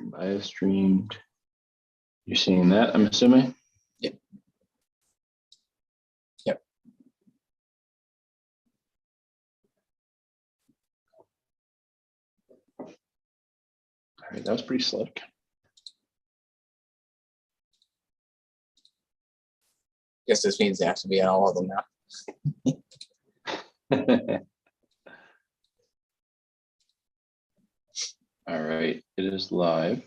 Bio streamed. You're seeing that, I'm assuming? Yep. Yep. All right, that was pretty slick. Guess this means they have to be on all of them now. All right, it is live.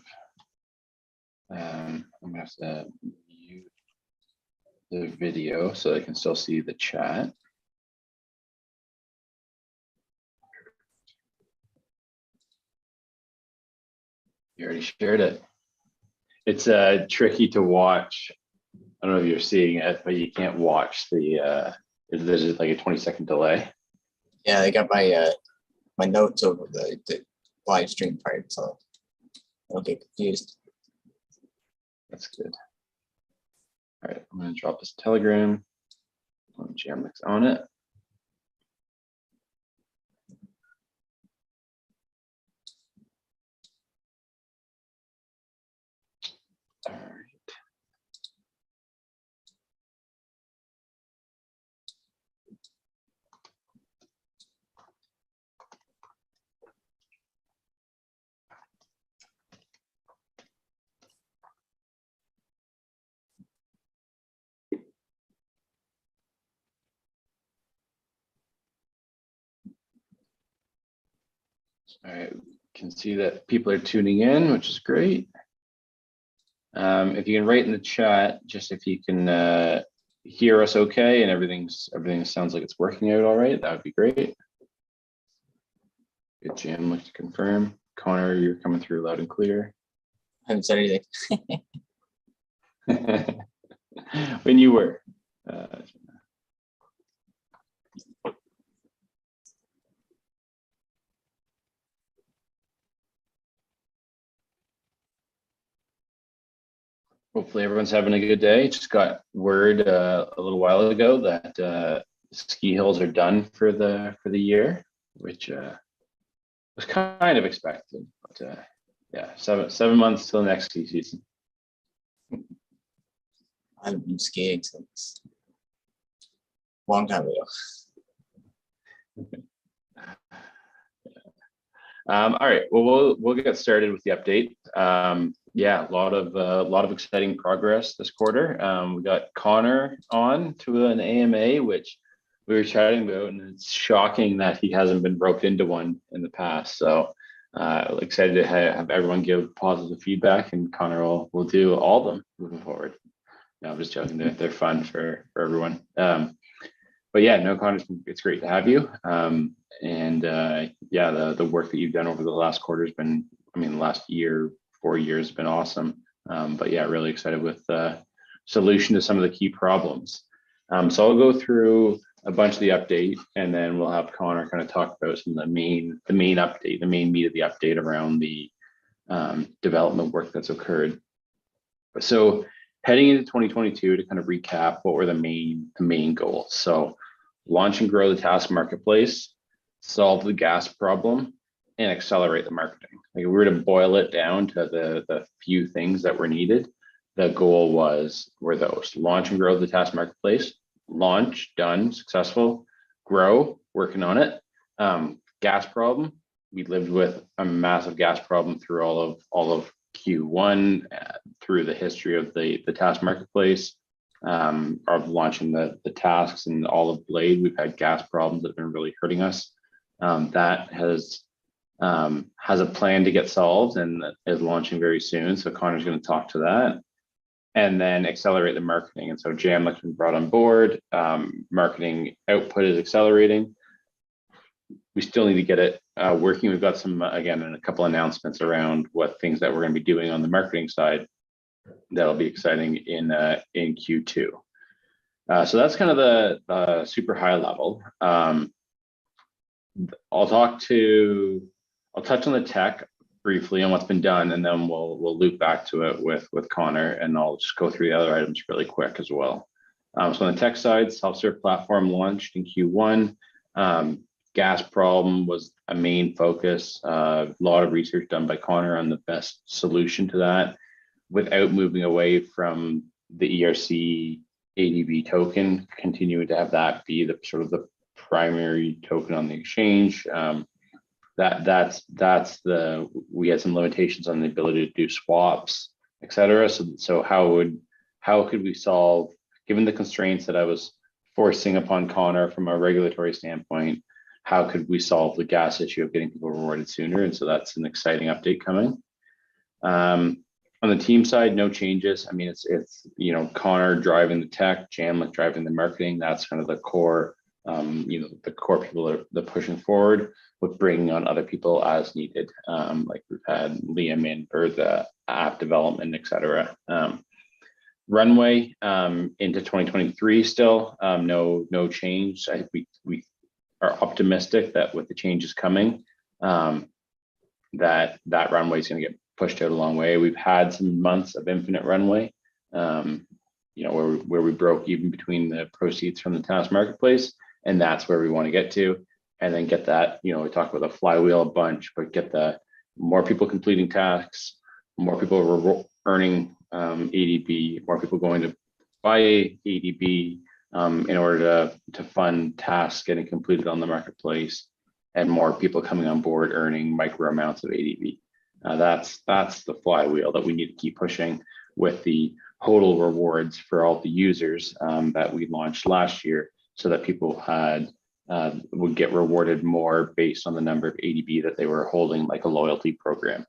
I'm gonna have to mute the video so I can still see the chat. You already shared it. It's tricky to watch. I don't know if you're seeing it, but you can't watch the. There's like a 20-second delay. Yeah, I got my my notes over the live stream part, so I don't get confused. That's good. All right, I'm going to drop this Telegram. Jamlick's on it. All right. All right, can see that people are tuning in, which is great. If you can write in the chat, just if you can hear us okay and everything sounds like it's working out all right, that would be great. Good, Jim, like to confirm. Connor, you're coming through loud and clear. I haven't said anything. When you were. Hopefully everyone's having a good day. Just got word a little while ago that ski hills are done for the year, which was kind of expected. But yeah, seven months till next ski season. I haven't been skiing since a long time ago. All right, well, we'll get started with the update. Yeah, a lot of exciting progress this quarter. We got Connor on to an AMA, which we were chatting about, and it's shocking that he hasn't been roped into one in the past. So excited to have everyone give positive feedback, and Connor will do all of them moving forward. No, I'm just joking. They're fun for everyone. But yeah, no, Connor, it's great to have you. Yeah, the work that you've done over the last quarter has been, I mean, the last 4 years has been awesome. But yeah, really excited with the solution to some of the key problems. So I'll go through a bunch of the update, and then we'll have Connor kind of talk about some of the main update, the main meat of the update around the development work that's occurred. So heading into 2022, to kind of recap, what were the main goals? So launch and grow the task marketplace, solve the gas problem, and accelerate the marketing. Like, if we were to boil it down to the few things that were needed, the goal were those: launch and grow the task marketplace. Launch, done, successful. Grow, working on it. Gas problem, we lived with a massive gas problem through all of Q1, through the history of the task marketplace, of launching the tasks and all of Blade. We've had gas problems that have been really hurting us. That has a plan to get solved and is launching very soon. So Connor's going to talk to that. And then accelerate the marketing. And so Jamlick's been brought on board. Marketing output is accelerating. We still need to get it working. We've got some, again, a couple announcements around what things that we're going to be doing on the marketing side that'll be exciting in Q2. So that's kind of the super high level. I'll touch on the tech briefly on what's been done, and then we'll loop back to it with Connor, and I'll just go through the other items really quick as well. So on the tech side, self-serve platform launched in Q1. gas problem was a main focus. A lot of research done by Connor on the best solution to that without moving away from the ERC ADB token, continuing to have that be the sort of the primary token on the exchange. We had some limitations on the ability to do swaps, etc. So how could we solve, given the constraints that I was forcing upon Connor from a regulatory standpoint, how could we solve the gas issue of getting people rewarded sooner? And so that's an exciting update coming. On the team side, no changes. I mean, it's Connor driving the tech, Jamlick driving the marketing. That's kind of the core, the core people that are pushing forward, with bringing on other people as needed. Like we've had Liam in for the app development, etc. Runway into 2023 still, no change. I think we are optimistic that with the changes coming, that runway is going to get pushed out a long way. We've had some months of infinite runway, where we broke even between the proceeds from the task marketplace, and that's where we want to get to, and then get that. We talk about the flywheel a bunch, but get the more people completing tasks, more people earning ADB, more people going to buy ADB in order to fund tasks getting completed on the marketplace, and more people coming on board earning micro amounts of ADB. That's the flywheel that we need to keep pushing, with the total rewards for all the users that we launched last year, so that people would get rewarded more based on the number of ADB that they were holding, like a loyalty program.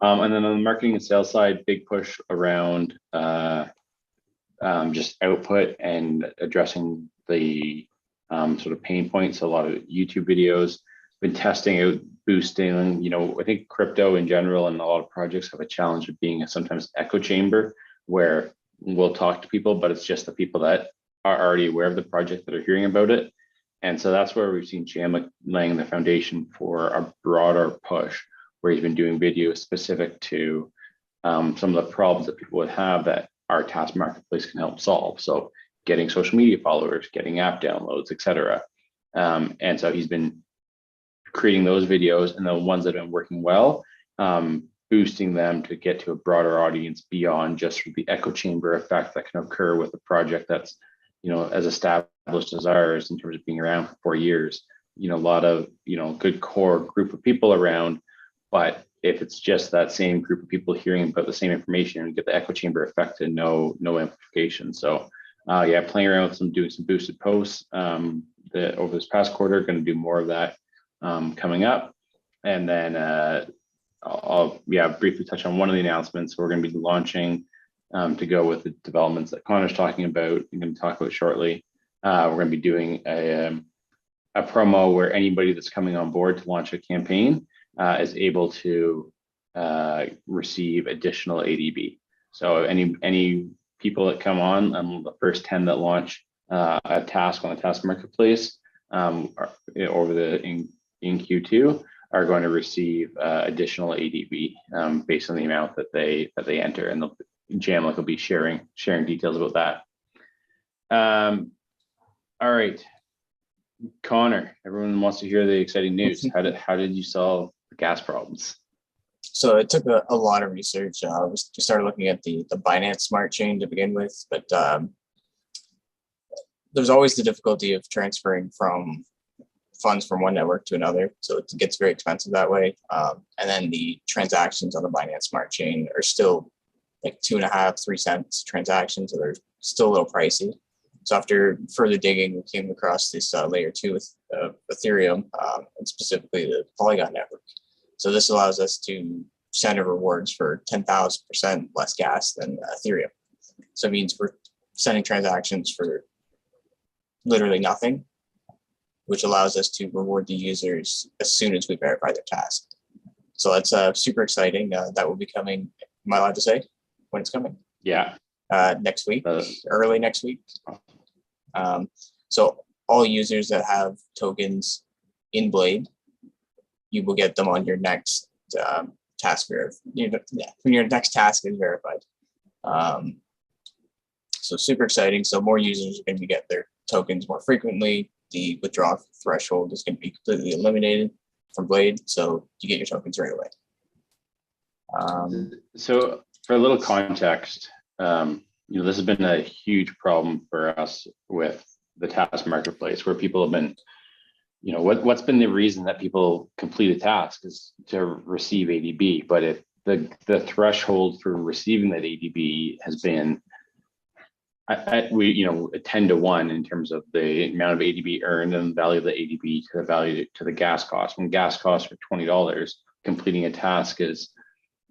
And then on the marketing and sales side, big push around just output and addressing the sort of pain points. A lot of YouTube videos, been testing out boosting. I think crypto in general and a lot of projects have a challenge of being a sometimes echo chamber, where we'll talk to people, but it's just the people that are already aware of the project that are hearing about it. And so that's where we've seen Jamlick laying the foundation for a broader push, where he's been doing videos specific to some of the problems that people would have that our task marketplace can help solve. So getting social media followers, getting app downloads, etc. And so he's been creating those videos, and the ones that have been working well, boosting them to get to a broader audience beyond just the echo chamber effect that can occur with a project that's as established as ours in terms of being around for 4 years. A lot of good core group of people around, but if it's just that same group of people hearing about the same information, you get the echo chamber effect and no amplification. So playing around with doing some boosted posts over this past quarter. Going to do more of that coming up. And then I'll briefly touch on one of the announcements. We're going to be launching to go with the developments that Connor's talking about. I'm going to talk about shortly. We're going to be doing a promo where anybody that's coming on board to launch a campaign is able to receive additional ADB. So any people that come on, the first 10 that launch a task on the task marketplace in Q2 are going to receive additional ADB based on the amount that they enter, and Jamlick will be sharing details about that. All right, Connor, everyone wants to hear the exciting news. How did you solve the gas problems? So it took a lot of research. We started looking at the Binance Smart Chain to begin with, but there's always the difficulty of transferring from funds from one network to another. So it gets very expensive that way. And then the transactions on the Binance Smart Chain are still like 2.5-3 cents transactions, so they're still a little pricey. So after further digging, we came across this layer 2 with Ethereum, and specifically the Polygon network. So this allows us to send rewards for 10,000% less gas than Ethereum. So it means we're sending transactions for literally nothing, which allows us to reward the users as soon as we verify their task. So that's super exciting. That will be coming. Am I allowed to say when it's coming? Yeah. Next week, early next week. So all users that have tokens in Blade, you will get them on your next task when your next task is verified. So super exciting. So more users are going to get their tokens more frequently. the withdrawal threshold is going to be completely eliminated from Blade, so you get your tokens right away. So for a little context, this has been a huge problem for us with the task marketplace, where people have been, what's been the reason that people complete a task is to receive ADB, but if the threshold for receiving that ADB has been, a 10 to 1 in terms of the amount of ADB earned and the value of the ADB to the value to the gas cost. When gas costs are $20, completing a task is,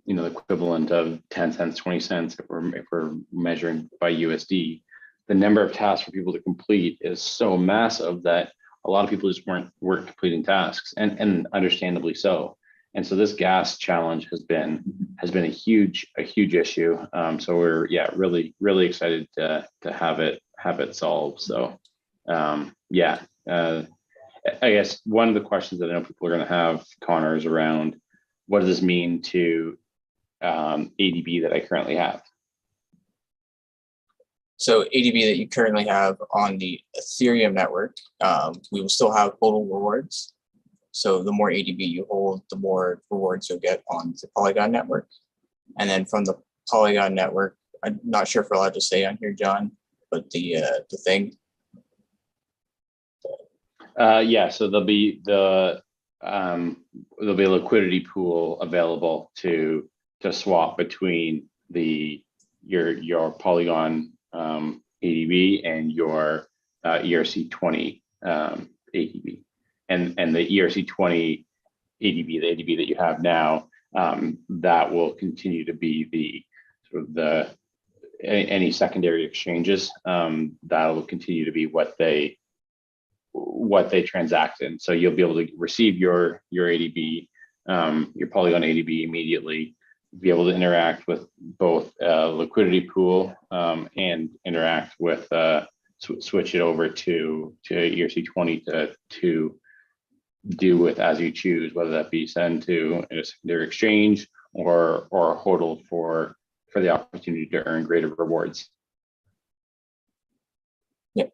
the equivalent of 10 cents, 20 cents if we're measuring by USD. The number of tasks for people to complete is so massive that a lot of people just weren't completing tasks, and understandably so. And so this gas challenge has been a huge issue. So we're really excited to have it solved. So I guess one of the questions that I know people are going to have, Connor, is around what does this mean to ADB that I currently have? So ADB that you currently have on the Ethereum network, we will still have total rewards. So the more ADB you hold, the more rewards you'll get on the Polygon network. And then from the Polygon network, I'm not sure if we're allowed to say on here, John, but the thing. So there'll be a liquidity pool available to swap between your Polygon ADB and your ERC20 ADB. And the ERC20 ADB, the ADB that you have now, that will continue to be any secondary exchanges. That will continue to be what they transact in. So you'll be able to receive your ADB, your Polygon ADB immediately, be able to interact with both liquidity pool and interact with switch it over to ERC20 to do with as you choose, whether that be send to a secondary exchange or hodl for the opportunity to earn greater rewards. Yep.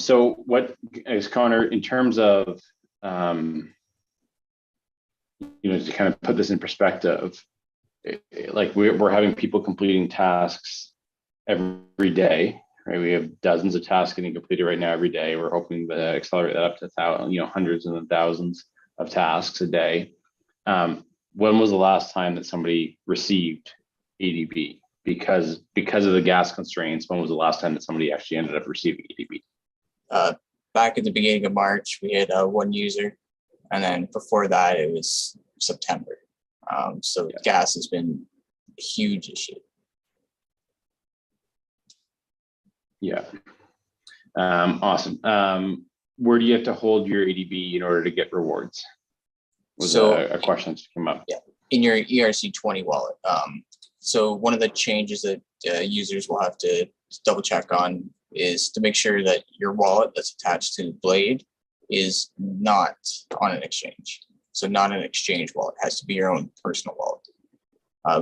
So what is, Connor, in terms of to kind of put this in perspective, like we're having people completing tasks every day, right? We have dozens of tasks getting completed right now every day. We're hoping to accelerate that up to hundreds and thousands of tasks a day. When was the last time that somebody received ADB? Because of the gas constraints, when was the last time that somebody actually ended up receiving ADB? Back at the beginning of March, we had one user, and then before that, it was September. So gas has been a huge issue. Yeah. Awesome. Where do you have to hold your ADB in order to get rewards? Was a question that's come up. Yeah, in your ERC20 wallet. So one of the changes that users will have to double check on is to make sure that your wallet that's attached to Blade is not on an exchange. So not an exchange wallet, it has to be your own personal wallet.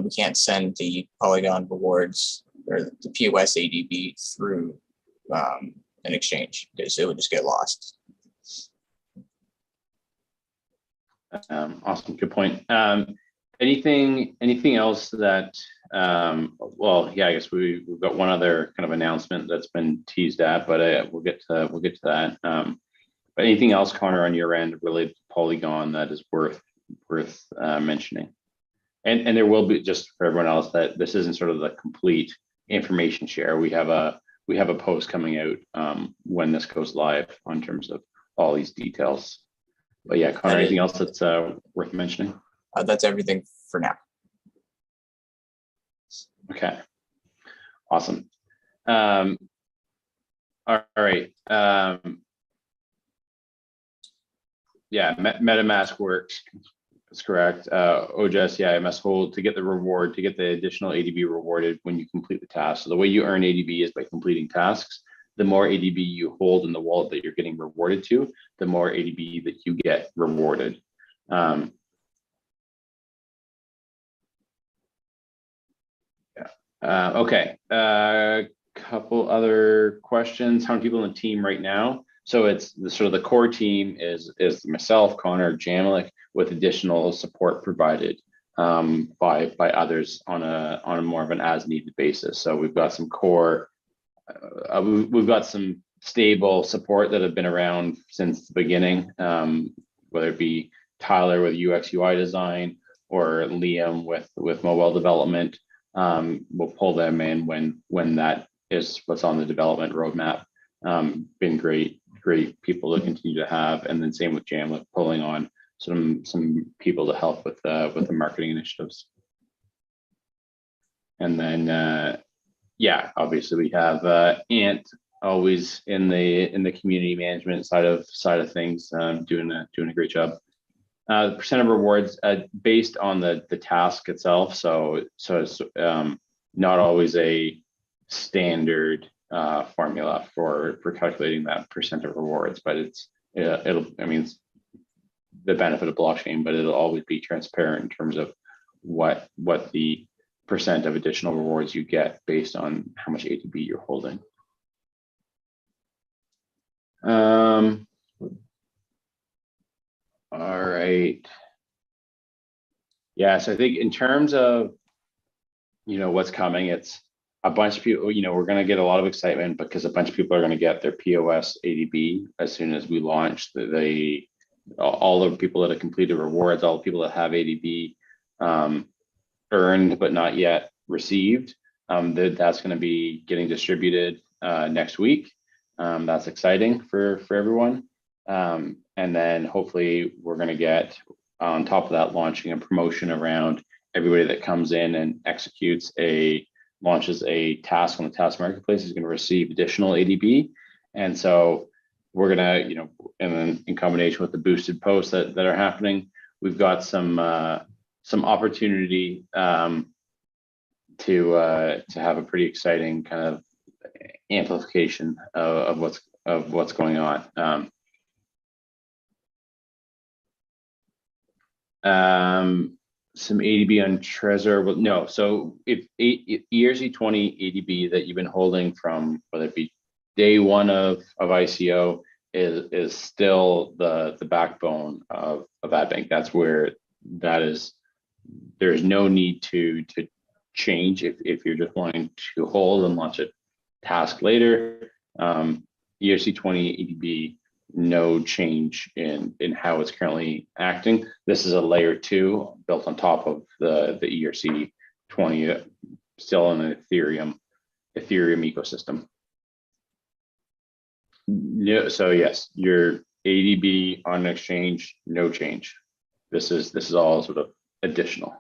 We can't send the Polygon rewards or the POS ADB through an exchange because it would just get lost. Awesome, good point. Anything else that? I guess we've got one other kind of announcement that's been teased at, but we'll get to that. But anything else, Connor, on your end related to Polygon that is worth mentioning? And there will be, just for everyone else, that this isn't sort of the complete information share. We have a post coming out when this goes live on terms of all these details. But yeah, Connor, anything else that's worth mentioning? That's everything for now. Okay, awesome. All right. MetaMask works. That's correct. OJS, I must hold to get the reward, to get the additional ADB rewarded when you complete the task. So the way you earn ADB is by completing tasks. The more ADB you hold in the wallet that you're getting rewarded to, the more ADB that you get rewarded. Okay. couple other questions. How many people in the team right now? So it's the sort of the core team is myself, Connor, Jamalik, with additional support provided by others on a more of an as needed basis. So we've got some core, we've got some stable support that have been around since the beginning, whether it be Tyler with UX UI design or Liam with mobile development. We'll pull them in when that is what's on the development roadmap. Been great people to continue to have, and then same with Jamlet, pulling on some people to help with the marketing initiatives. And then yeah, obviously we have Ant always in the community management side of things, doing a great job. The percent of rewards based on the task itself. So it's not always a standard formula for calculating that percent of rewards, but I mean, it's the benefit of blockchain, but it'll always be transparent in terms of what the percent of additional rewards you get based on how much ATB you're holding. All right. Yeah, so I think in terms of, what's coming, it's a bunch of people, we're going to get a lot of excitement because a bunch of people are going to get their POS ADB as soon as we launch. All the people that have completed rewards, all the people that have ADB earned but not yet received, that's going to be getting distributed next week. That's exciting for everyone. And then hopefully we're going to get on top of that launching a promotion around everybody that comes in and launches a task on the task marketplace is going to receive additional ADB. And so we're going to, and then in combination with the boosted posts that are happening, we've got some opportunity to have a pretty exciting kind of amplification of what's going on. Some ADB on Trezor. Well, no. So if ERC20 ADB that you've been holding from whether it be day one of ICO is still the backbone of adbank. That's where that is. There's no need to change if you're just wanting to hold and launch a task later. ERC20 ADB. No change in how it's currently acting. This is a layer 2 built on top of the ERC20, still in an Ethereum ecosystem. No, so yes, your ADB on an exchange, no change. This is all sort of additional.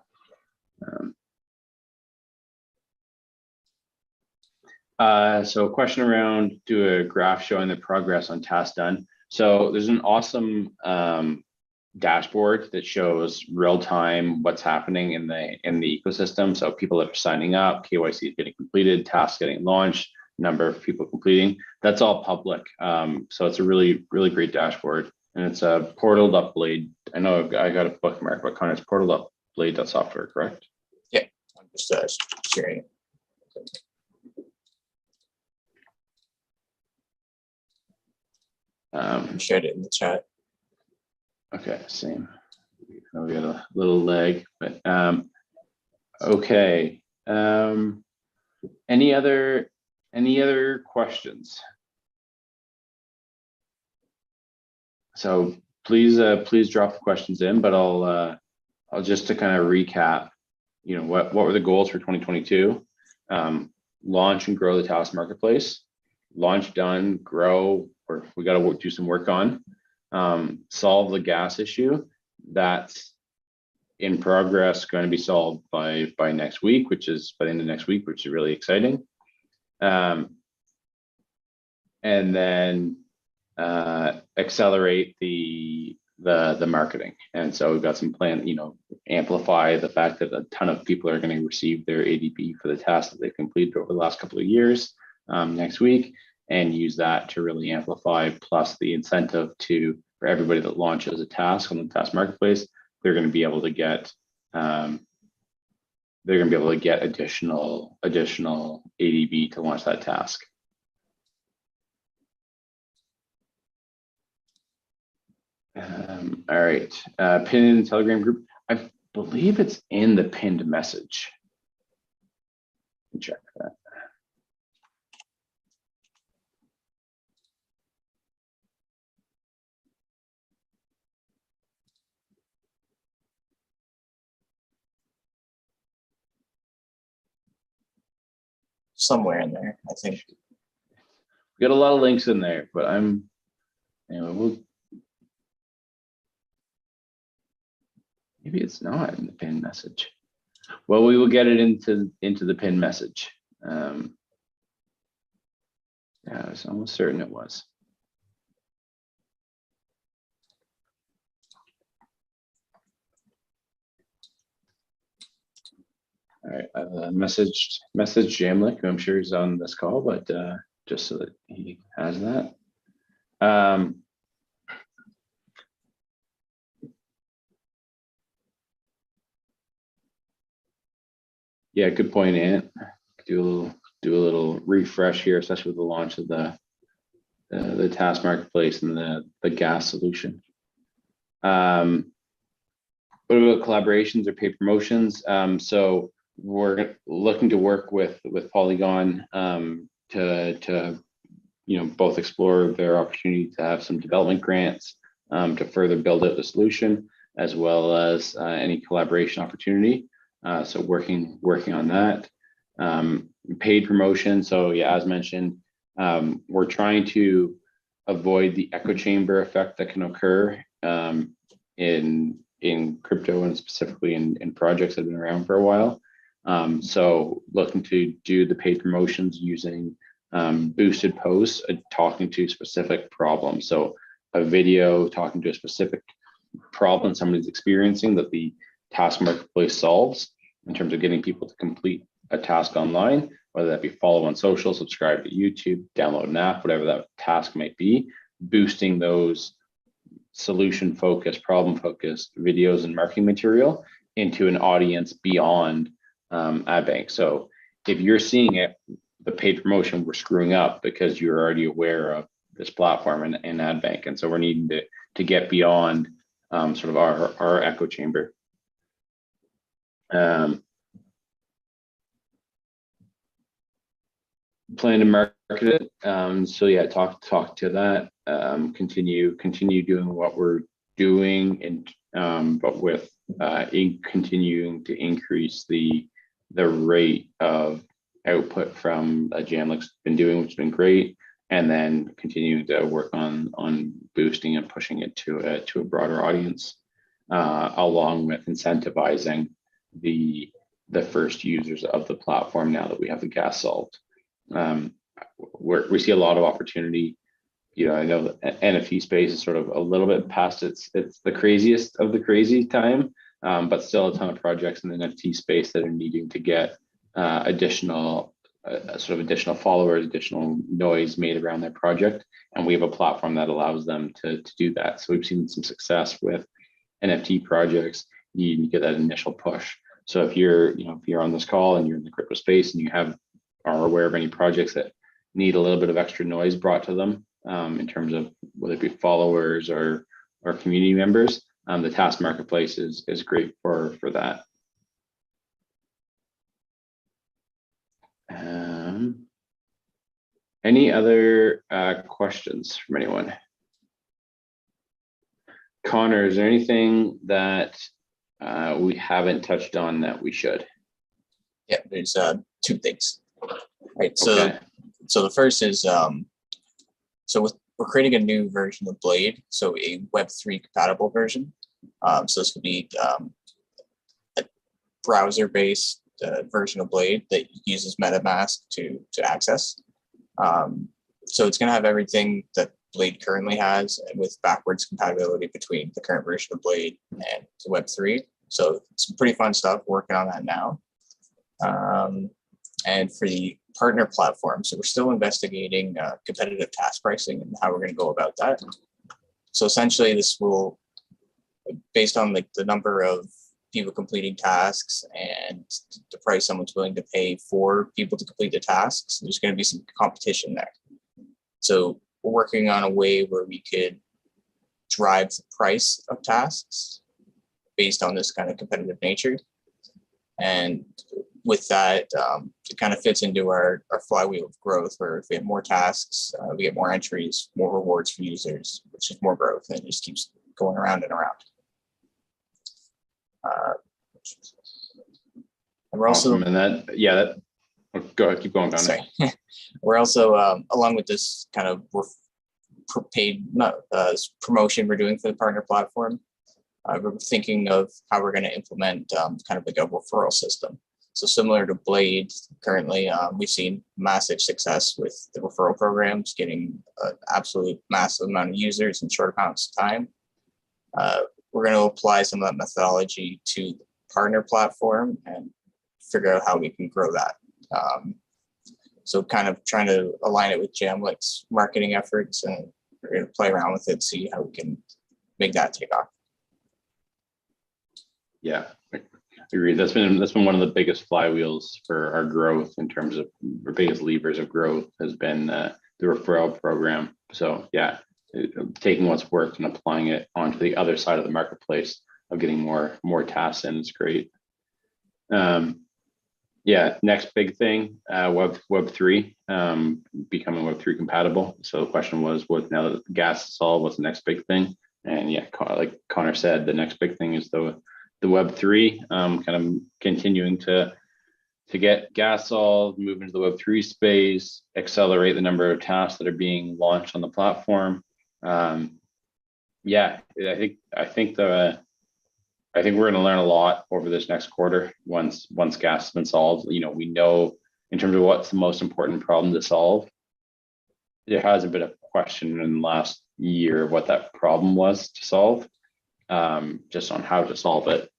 So a question around do a graph showing the progress on tasks done. So there's an awesome dashboard that shows real time what's happening in the ecosystem. So people that are signing up, KYC is getting completed, tasks getting launched, number of people completing. That's all public. So it's a really great dashboard, and it's a portal.blade. I know I got a bookmark, but Connor's portal.blade.software, correct? Yeah, I'm just sharing it. Shared it in the chat. Okay, same. We got a little lag, but okay. Any other questions? So please drop the questions in, but I'll just to kind of recap. What were the goals for 2022? Launch and grow the task marketplace. Launch done, grow, or we got to do some work on. Solve the gas issue. That's in progress, going to be solved by next week, which is by the end of next week, which is really exciting. And then accelerate the marketing. And so we've got some plan, amplify the fact that a ton of people are going to receive their ADB for the tasks that they've completed over the last couple of years next week, and use that to really amplify, plus the incentive for everybody that launches a task on the task marketplace, they're going to be able to get they're going to be able to get additional ADB to launch that task. All right, pin in the Telegram group. I believe it's in the pinned message. Check that. Somewhere in there, I think. We got a lot of links in there, but anyway, maybe it's not in the pinned message. Well, we will get it into the pinned message. Yeah, I was almost certain it was. All right, I've messaged Jamlik, who I'm sure is on this call, but just so that he has that. Yeah, good point, Ant. Do a little refresh here, especially with the launch of the task marketplace and the gas solution. What about collaborations or paid promotions? So we're looking to work with Polygon to both explore their opportunity to have some development grants to further build out the solution, as well as any collaboration opportunity. So working on that. Paid promotion. So yeah, as mentioned, we're trying to avoid the echo chamber effect that can occur in crypto, and specifically in projects that have been around for a while. So looking to do the paid promotions using boosted posts, talking to specific problems. So a video talking to a specific problem somebody's experiencing that the task marketplace solves in terms of getting people to complete a task online, whether that be follow on social, subscribe to YouTube, download an app, whatever that task might be, boosting those solution focused, problem focused videos and marketing material into an audience beyond adbank. So if you're seeing it, the paid promotion, we're screwing up because you're already aware of this platform and adbank. And so we're needing to get beyond sort of our echo chamber. Plan to market it. So yeah, talk to that. Continue doing what we're doing, and but with continuing to increase the rate of output from Jamlik's been doing, which has been great, and then continuing to work on boosting and pushing it to a broader audience, along with incentivizing the first users of the platform now that we have the gas solved. We see a lot of opportunity. I know the NFT space is sort of a little bit past its the craziest of the crazy time, but still a ton of projects in the NFT space that are needing to get additional followers, additional noise made around their project, and we have a platform that allows them to do that. So we've seen some success with NFT projects. You get that initial push. So if you're on this call and you're in the crypto space and you are aware of any projects that need a little bit of extra noise brought to them, in terms of whether it be followers or community members, the task marketplace is great for that. Any other questions from anyone? Connor, is there anything that we haven't touched on that we should? Yeah, there's two things. Right. So Okay. So the first is we're creating a new version of Blade, so a Web3 compatible version. So this would be a browser-based version of Blade that uses MetaMask to access. So it's going to have everything that Blade currently has, with backwards compatibility between the current version of Blade and the Web3. So it's some pretty fun stuff. Working on that now. And for the partner platform, so we're still investigating competitive task pricing and how we're going to go about that. So essentially, this will, based on the number of people completing tasks and the price someone's willing to pay for people to complete the tasks, there's going to be some competition there. So we're working on a way where we could drive the price of tasks based on this kind of competitive nature. And with that, it kind of fits into our flywheel of growth, where if we have more tasks, we get more entries, more rewards for users, which is more growth, and it just keeps going around and around. And we're also, awesome. And that, yeah, that, go ahead, keep going, Connor. sorry. We're also, along with this kind of paid promotion we're doing for the partner platform, we're thinking of how we're going to implement kind of like a referral system. So similar to Blade, currently we've seen massive success with the referral programs, getting an absolute massive amount of users in short amounts of time. We're going to apply some of that methodology to the partner platform and figure out how we can grow that. So kind of trying to align it with Jamlick's marketing efforts, and we're going to play around with it, see how we can make that take off. Yeah, I agree. That's been one of the biggest flywheels for our growth in terms of our biggest levers of growth has been the referral program. So yeah, taking what's worked and applying it onto the other side of the marketplace of getting more tasks in is great. Yeah, next big thing, Web3, becoming Web3 compatible. So the question was, what now that gas is solved, what's the next big thing? And yeah, like Connor said, the next big thing is the Web3, kind of continuing to get gas solved, move into the Web3 space, accelerate the number of tasks that are being launched on the platform. Yeah, I think we're going to learn a lot over this next quarter once gas has been solved. You know, we know in terms of what's the most important problem to solve. There hasn't been a question in the last year of what that problem was to solve. Just on how to solve it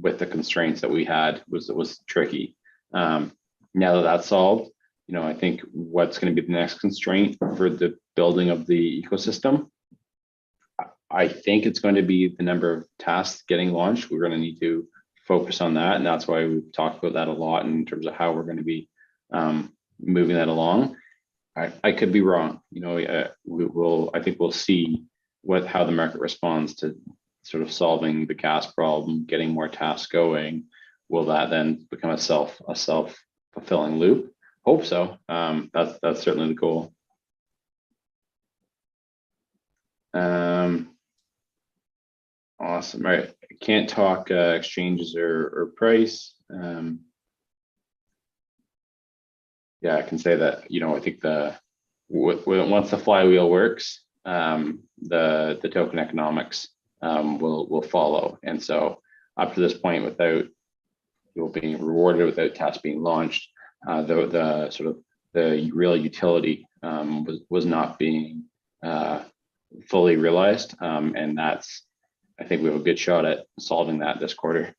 with the constraints that we had was tricky. Now that that's solved, you know, I think what's going to be the next constraint for the building of the ecosystem, I think it's going to be the number of tasks getting launched. We're going to need to focus on that, and that's why we've talked about that a lot in terms of how we're going to be moving that along. I could be wrong. You know, I think we'll see how the market responds to sort of solving the gas problem, getting more tasks going. Will that then become a self-fulfilling loop? Hope so. That's certainly the goal. Awesome. All right. I can't talk exchanges or price. Yeah, I can say that, you know, I think once the flywheel works, the token economics will follow. And so up to this point, without being rewarded, without tasks being launched, the sort of the real utility was not being fully realized. And I think we have a good shot at solving that this quarter.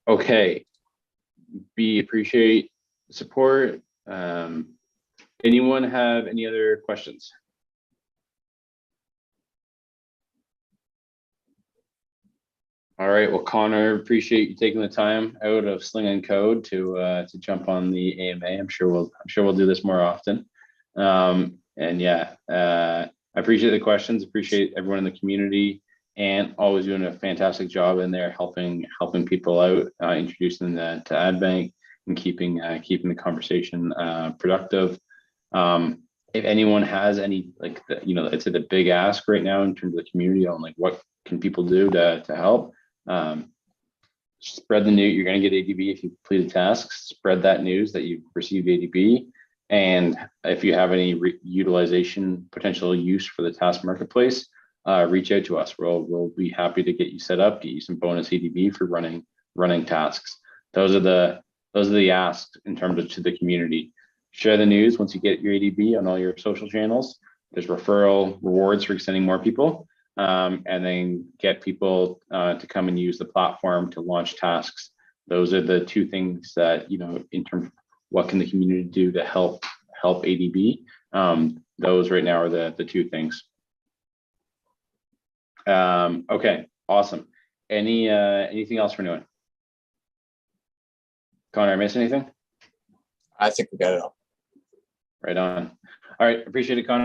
Okay. Appreciate the support. Anyone have any other questions? All right. Well, Connor, appreciate you taking the time out of Sling and Code to jump on the AMA. I'm sure we'll do this more often. And yeah, I appreciate the questions. Appreciate everyone in the community, and always doing a fantastic job in there, helping people out, introducing them to adbank, and keeping the conversation productive. If anyone has any, like, it's a big ask right now in terms of the community on like what can people do to help. Spread the news. You're going to get ADB if you completed tasks. Spread that news that you've received ADB, and if you have any utilization potential use for the task marketplace, reach out to us. We'll be happy to get you set up, get you some bonus ADB for running tasks. Those are the asks in terms of to the community. Share the news once you get your ADB on all your social channels. There's referral rewards for sending more people. And then get people to come and use the platform to launch tasks. Those are the two things that, in terms of what can the community do to help ADB. Those right now are the two things. Okay, awesome. Anything else for Nguyen? Connor, I miss anything? I think we got it all. Right on. All right, appreciate it, Connor.